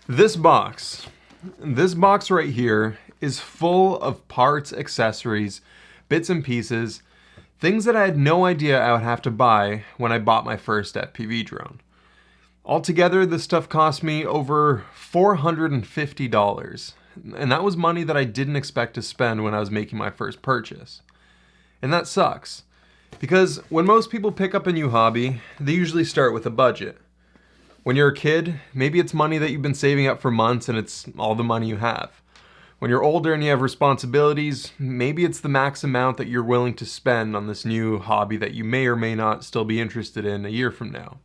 This box right here is full of parts, accessories, bits and pieces, things that I had no idea I would have to buy when I bought my first FPV drone. Altogether, this stuff cost me over $450, and that was money that I didn't expect to spend when I was making my first purchase. And that sucks, because when most people pick up a new hobby, they usually start with a budget. When you're a kid, maybe it's money that you've been saving up for months and it's all the money you have. When you're older and you have responsibilities, maybe it's the max amount that you're willing to spend on this new hobby that you may or may not still be interested in a year from now.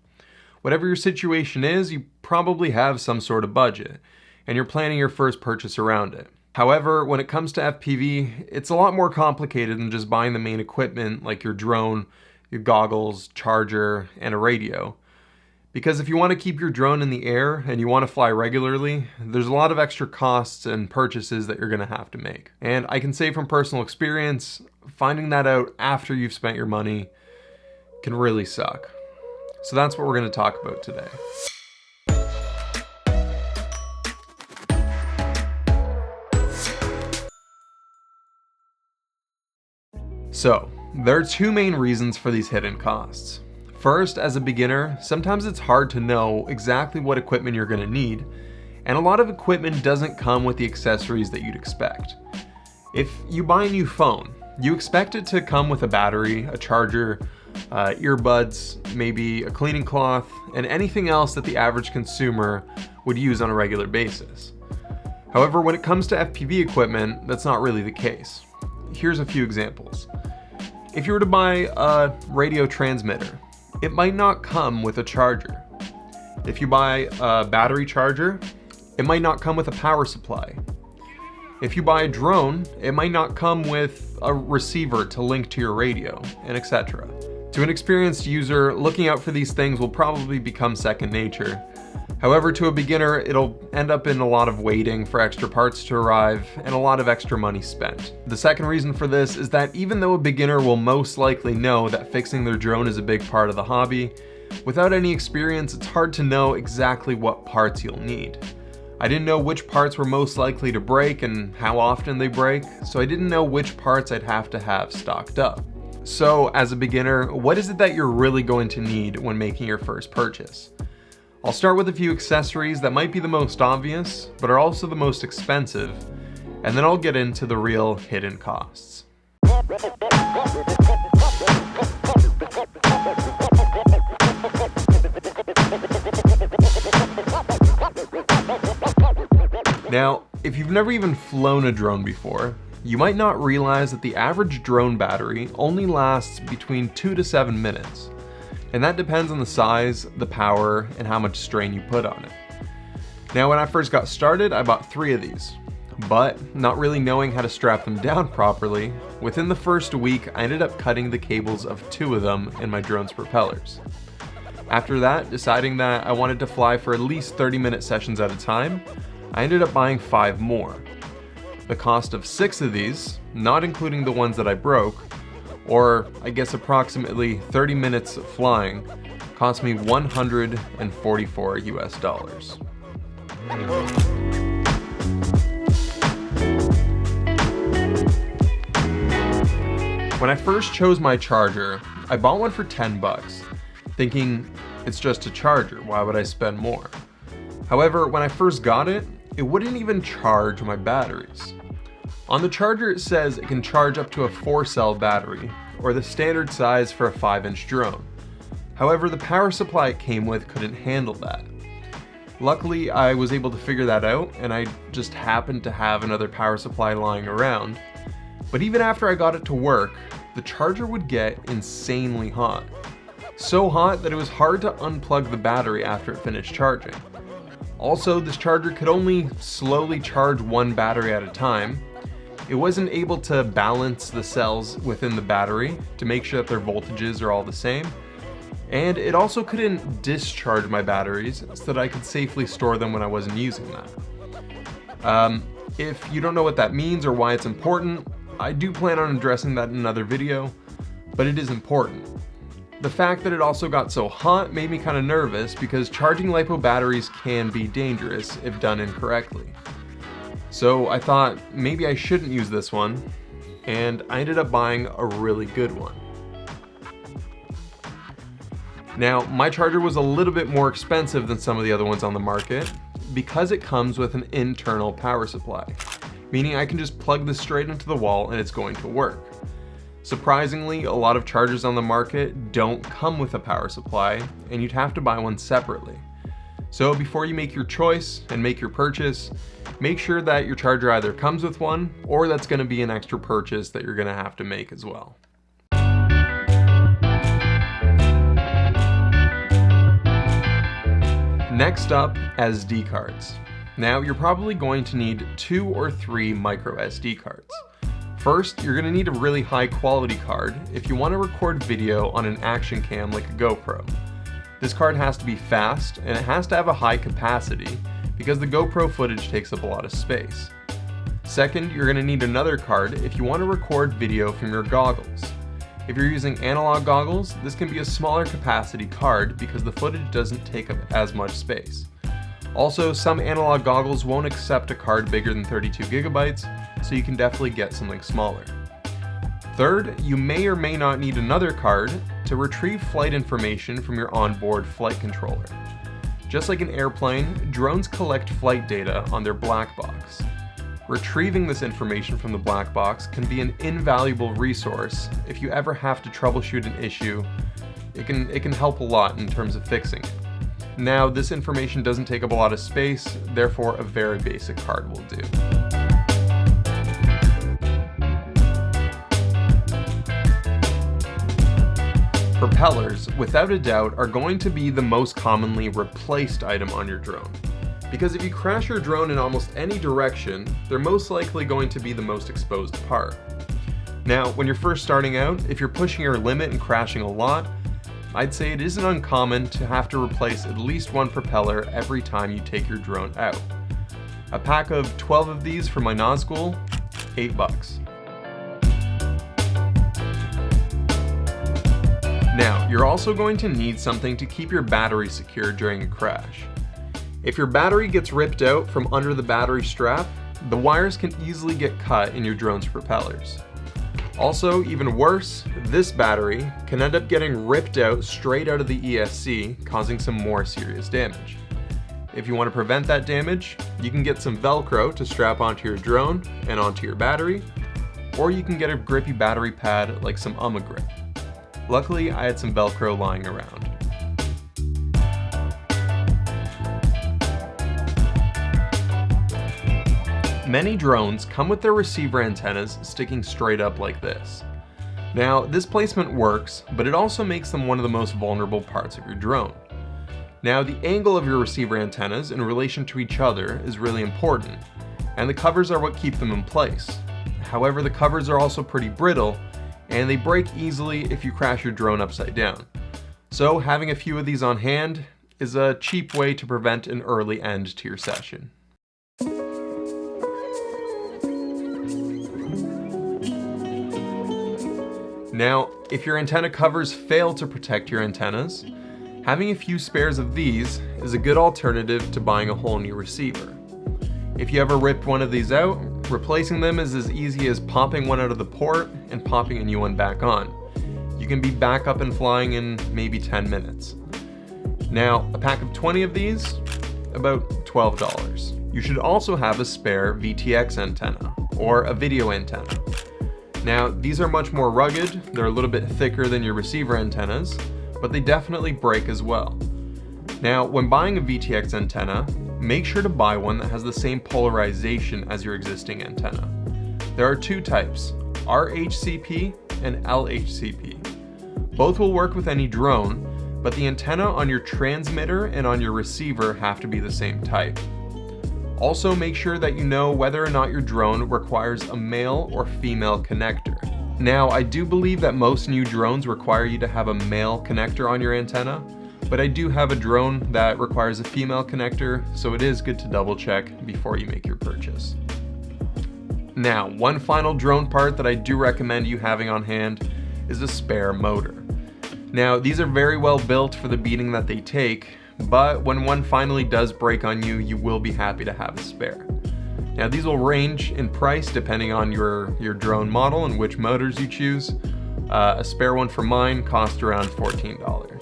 Whatever your situation is, you probably have some sort of budget, and you're planning your first purchase around it. However, when it comes to FPV, it's a lot more complicated than just buying the main equipment like your drone, your goggles, charger, and a radio. Because if you want to keep your drone in the air and you want to fly regularly, there's a lot of extra costs and purchases that you're going to have to make. And I can say from personal experience, finding that out after you've spent your money can really suck. So that's what we're going to talk about today. So, there are two main reasons for these hidden costs. First, as a beginner, sometimes it's hard to know exactly what equipment you're going to need, and a lot of equipment doesn't come with the accessories that you'd expect. If you buy a new phone, you expect it to come with a battery, a charger, earbuds, maybe a cleaning cloth, and anything else that the average consumer would use on a regular basis. However, when it comes to FPV equipment, that's not really the case. Here's a few examples. If you were to buy a radio transmitter, it might not come with a charger. If you buy a battery charger, it might not come with a power supply. If you buy a drone, it might not come with a receiver to link to your radio, and etc. To an experienced user, looking out for these things will probably become second nature. However, to a beginner, it'll end up in a lot of waiting for extra parts to arrive and a lot of extra money spent. The second reason for this is that even though a beginner will most likely know that fixing their drone is a big part of the hobby, without any experience, it's hard to know exactly what parts you'll need. I didn't know which parts were most likely to break and how often they break, so I didn't know which parts I'd have to have stocked up. So, as a beginner, what is it that you're really going to need when making your first purchase? I'll start with a few accessories that might be the most obvious, but are also the most expensive, and then I'll get into the real hidden costs. Now, if you've never even flown a drone before, you might not realize that the average drone battery only lasts between 2 to 7 minutes. And that depends on the size, the power, and how much strain you put on it. Now, when I first got started, I bought 3 of these, but not really knowing how to strap them down properly, within the first week, I ended up cutting the cables of 2 of them in my drone's propellers. After that, deciding that I wanted to fly for at least 30-minute sessions at a time, I ended up buying 5 more. The cost of 6 of these, not including the ones that I broke, or I guess approximately 30 minutes of flying, cost me $144 US. When I first chose my charger, I bought one for $10, thinking it's just a charger, why would I spend more? However, when I first got it, it wouldn't even charge my batteries. On the charger, it says it can charge up to a 4-cell battery, or the standard size for a 5-inch drone. However, the power supply it came with couldn't handle that. Luckily, I was able to figure that out, and I just happened to have another power supply lying around. But even after I got it to work, the charger would get insanely hot. So hot that it was hard to unplug the battery after it finished charging. Also, this charger could only slowly charge one battery at a time. It wasn't able to balance the cells within the battery to make sure that their voltages are all the same. And it also couldn't discharge my batteries so that I could safely store them when I wasn't using them. If you don't know what that means or why it's important, I do plan on addressing that in another video, but it is important. The fact that it also got so hot made me kind of nervous because charging LiPo batteries can be dangerous if done incorrectly. So I thought maybe I shouldn't use this one, and I ended up buying a really good one. Now, my charger was a little bit more expensive than some of the other ones on the market because it comes with an internal power supply, meaning I can just plug this straight into the wall and it's going to work. Surprisingly, a lot of chargers on the market don't come with a power supply, and you'd have to buy one separately. So before you make your choice and make your purchase, make sure that your charger either comes with one, or that's going to be an extra purchase that you're going to have to make as well. Next up, SD cards. Now you're probably going to need 2 or 3 microSD cards. First, you're going to need a really high quality card if you want to record video on an action cam like a GoPro. This card has to be fast and it has to have a high capacity because the GoPro footage takes up a lot of space. Second, you're going to need another card if you want to record video from your goggles. If you're using analog goggles, this can be a smaller capacity card because the footage doesn't take up as much space. Also, some analog goggles won't accept a card bigger than 32 gigabytes, so you can definitely get something smaller. Third, you may or may not need another card to retrieve flight information from your onboard flight controller. Just like an airplane, drones collect flight data on their black box. Retrieving this information from the black box can be an invaluable resource if you ever have to troubleshoot an issue. It can help a lot in terms of fixing it. Now, this information doesn't take up a lot of space, therefore a very basic card will do. Propellers, without a doubt, are going to be the most commonly replaced item on your drone. Because if you crash your drone in almost any direction, they're most likely going to be the most exposed part. Now, when you're first starting out, if you're pushing your limit and crashing a lot, I'd say it isn't uncommon to have to replace at least one propeller every time you take your drone out. A pack of 12 of these for my Nazgul, $8. Now, you're also going to need something to keep your battery secure during a crash. If your battery gets ripped out from under the battery strap, the wires can easily get cut in your drone's propellers. Also, even worse, this battery can end up getting ripped out straight out of the ESC, causing some more serious damage. If you want to prevent that damage, you can get some Velcro to strap onto your drone and onto your battery, or you can get a grippy battery pad like some Grip. Luckily, I had some Velcro lying around. Many drones come with their receiver antennas sticking straight up like this. Now, this placement works, but it also makes them one of the most vulnerable parts of your drone. Now, the angle of your receiver antennas in relation to each other is really important, and the covers are what keep them in place. However, the covers are also pretty brittle, and they break easily if you crash your drone upside down. So having a few of these on hand is a cheap way to prevent an early end to your session. Now, if your antenna covers fail to protect your antennas, having a few spares of these is a good alternative to buying a whole new receiver. If you ever ripped one of these out, replacing them is as easy as popping one out of the port and popping a new one back on. You can be back up and flying in maybe 10 minutes. Now, a pack of 20 of these, about $12. You should also have a spare VTX antenna, or a video antenna. Now, these are much more rugged, they're a little bit thicker than your receiver antennas, but they definitely break as well. Now, when buying a VTX antenna, make sure to buy one that has the same polarization as your existing antenna. There are two types, RHCP and LHCP. Both will work with any drone, but the antenna on your transmitter and on your receiver have to be the same type. Also, make sure that you know whether or not your drone requires a male or female connector. Now, I do believe that most new drones require you to have a male connector on your antenna, but I do have a drone that requires a female connector, so it is good to double check before you make your purchase. Now, one final drone part that I do recommend you having on hand is a spare motor. Now, these are very well built for the beating that they take, but when one finally does break on you, you will be happy to have a spare. Now, these will range in price depending on your drone model and which motors you choose. A spare one for mine cost around $14.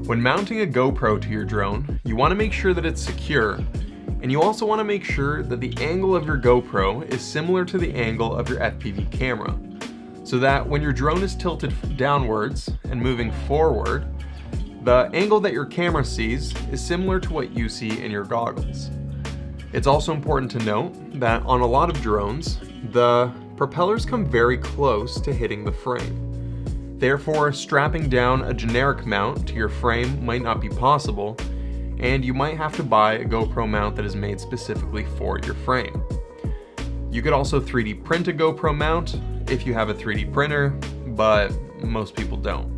When mounting a GoPro to your drone, you want to make sure that it's secure, and you also want to make sure that the angle of your GoPro is similar to the angle of your FPV camera, so that when your drone is tilted downwards and moving forward, the angle that your camera sees is similar to what you see in your goggles. It's also important to note that on a lot of drones, the propellers come very close to hitting the frame. Therefore, strapping down a generic mount to your frame might not be possible, and you might have to buy a GoPro mount that is made specifically for your frame. You could also 3D print a GoPro mount if you have a 3D printer, but most people don't.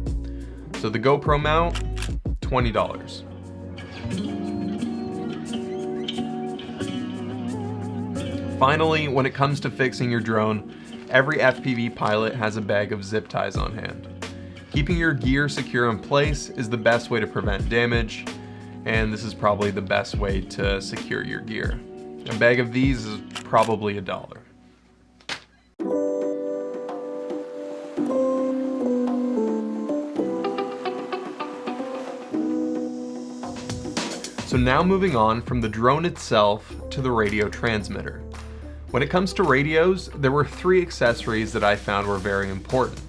So the GoPro mount, $20. Finally, when it comes to fixing your drone, every FPV pilot has a bag of zip ties on hand. Keeping your gear secure in place is the best way to prevent damage, and this is probably the best way to secure your gear. A bag of these is probably $1. So now moving on from the drone itself to the radio transmitter. When it comes to radios, there were 3 accessories that I found were very important.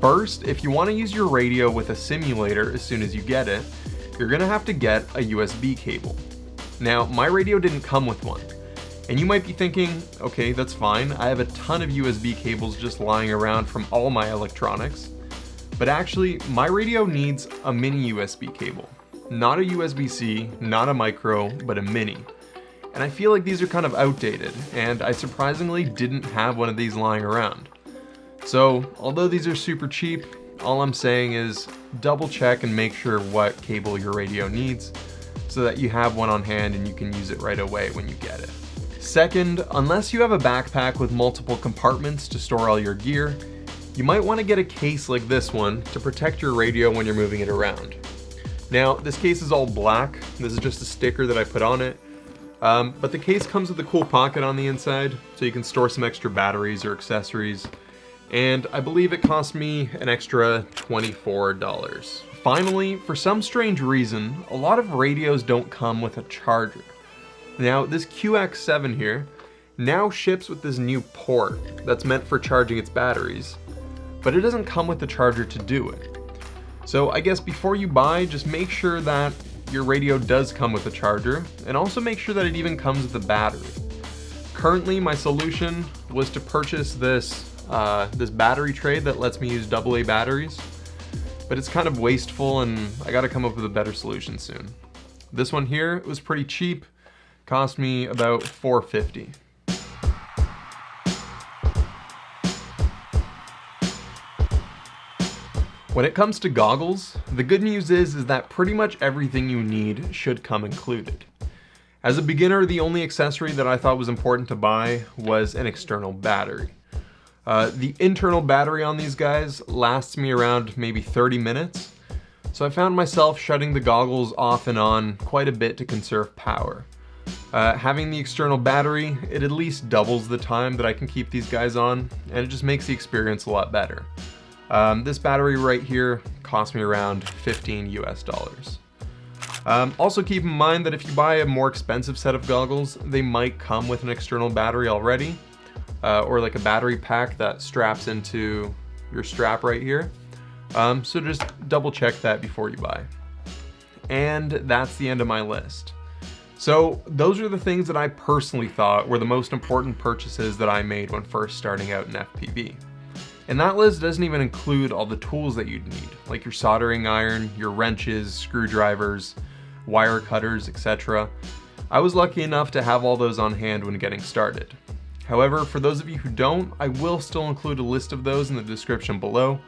First, if you want to use your radio with a simulator as soon as you get it, you're going to have to get a USB cable. Now, my radio didn't come with one, and you might be thinking, okay, that's fine, I have a ton of USB cables just lying around from all my electronics, but actually, my radio needs a mini USB cable. Not a USB-C, not a micro, but a mini. And I feel like these are kind of outdated, and I surprisingly didn't have one of these lying around. So, although these are super cheap, all I'm saying is double check and make sure what cable your radio needs so that you have one on hand and you can use it right away when you get it. Second, unless you have a backpack with multiple compartments to store all your gear, you might want to get a case like this one to protect your radio when you're moving it around. Now, this case is all black. This is just a sticker that I put on it. But the case comes with a cool pocket on the inside, so you can store some extra batteries or accessories. And I believe it cost me an extra $24. Finally, for some strange reason, a lot of radios don't come with a charger. Now, this QX7 here now ships with this new port that's meant for charging its batteries, but it doesn't come with the charger to do it. So I guess before you buy, just make sure that your radio does come with a charger, and also make sure that it even comes with a battery. Currently, my solution was to purchase this battery tray that lets me use AA batteries, but it's kind of wasteful and I gotta come up with a better solution soon. This one here was pretty cheap, cost me about $4.50. When it comes to goggles, the good news is that pretty much everything you need should come included. As a beginner, the only accessory that I thought was important to buy was an external battery. The internal battery on these guys lasts me around maybe 30 minutes, so I found myself shutting the goggles off and on quite a bit to conserve power. Having the external battery, it at least doubles the time that I can keep these guys on, and it just makes the experience a lot better. This battery right here cost me around $15 US. Also keep in mind that if you buy a more expensive set of goggles, they might come with an external battery already, or like a battery pack that straps into your strap right here. So just double check that before you buy. And that's the end of my list. So those are the things that I personally thought were the most important purchases that I made when first starting out in FPV. And that list doesn't even include all the tools that you'd need, like your soldering iron, your wrenches, screwdrivers, wire cutters, etc. I was lucky enough to have all those on hand when getting started. However, for those of you who don't, I will still include a list of those in the description below.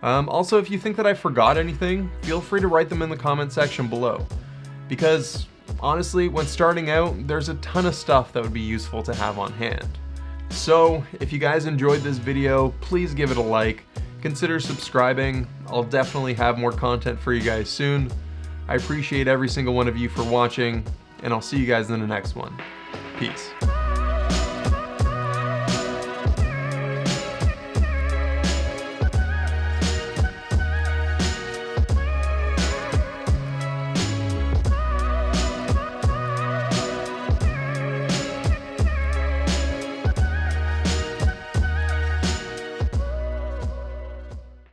Also, if you think that I forgot anything, feel free to write them in the comment section below. Because honestly, when starting out, there's a ton of stuff that would be useful to have on hand. So if you guys enjoyed this video, please give it a like. Consider subscribing. I'll definitely have more content for you guys soon. I appreciate every single one of you for watching, and I'll see you guys in the next one. Peace.